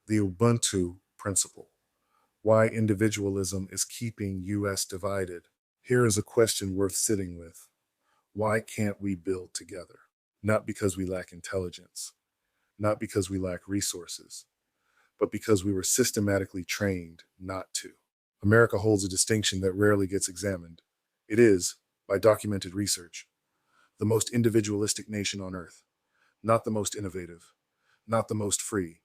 The Ubuntu principle. Why individualism is keeping US divided. Here is a question worth sitting with. Why can't we build together? Not because we lack intelligence, not because we lack resources, but because we were systematically trained not to. America holds a distinction that rarely gets examined. It is, by documented research, the most individualistic nation on earth, not the most innovative, not the most free,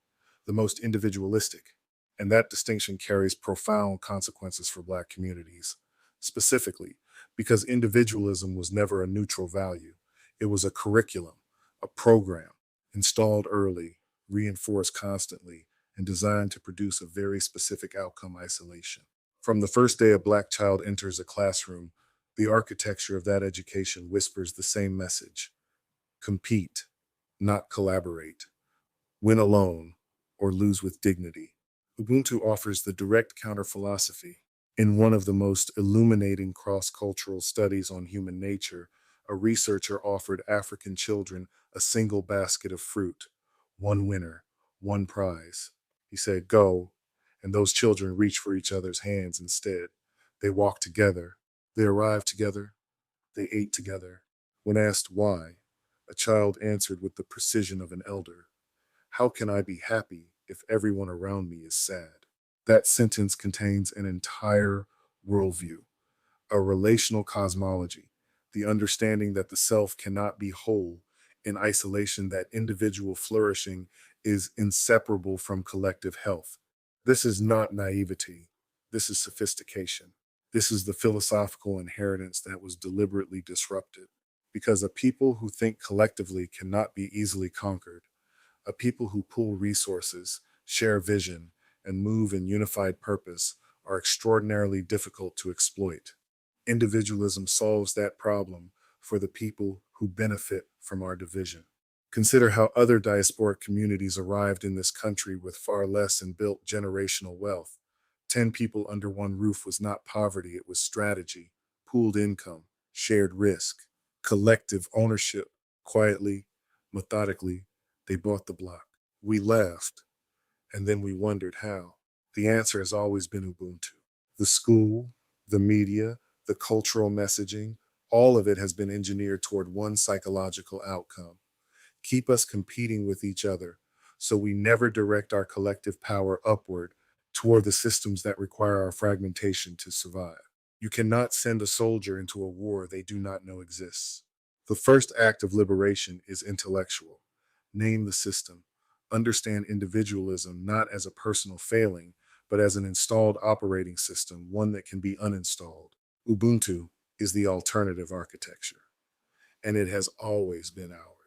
the most individualistic. And that distinction carries profound consequences for Black communities, specifically because individualism was never a neutral value. It was a curriculum, a program, installed early, reinforced constantly, and designed to produce a very specific outcome: isolation. From the first day a Black child enters a classroom, the architecture of that education whispers the same message: compete, not collaborate. Win alone or lose with dignity. Ubuntu offers the direct counter philosophy. In one of the most illuminating cross cultural studies on human nature, a researcher offered African children a single basket of fruit, one winner, one prize. He said, "Go," and those children reached for each other's hands instead. They walked together, they arrived together, they ate together. When asked why, a child answered with the precision of an elder: "How can I be happy if everyone around me is sad?" That sentence contains an entire worldview, a relational cosmology, the understanding that the self cannot be whole in isolation, that individual flourishing is inseparable from collective health. This is not naivety. This is sophistication. This is the philosophical inheritance that was deliberately disrupted. Because a people who think collectively cannot be easily conquered, a people who pool resources, share vision, and move in unified purpose are extraordinarily difficult to exploit. Individualism solves that problem for the people who benefit from our division. Consider how other diasporic communities arrived in this country with far less and built generational wealth. 10 people under one roof was not poverty, it was strategy, pooled income, shared risk, collective ownership. Quietly, methodically, they bought the block. We laughed, and then we wondered how. The answer has always been Ubuntu. The school, the media, the cultural messaging, all of it has been engineered toward one psychological outcome: keep us competing with each other so we never direct our collective power upward toward the systems that require our fragmentation to survive. You cannot send a soldier into a war they do not know exists. The first act of liberation is intellectual. Name the system. Understand individualism not as a personal failing, but as an installed operating system, one that can be uninstalled. Ubuntu is the alternative architecture, and it has always been ours.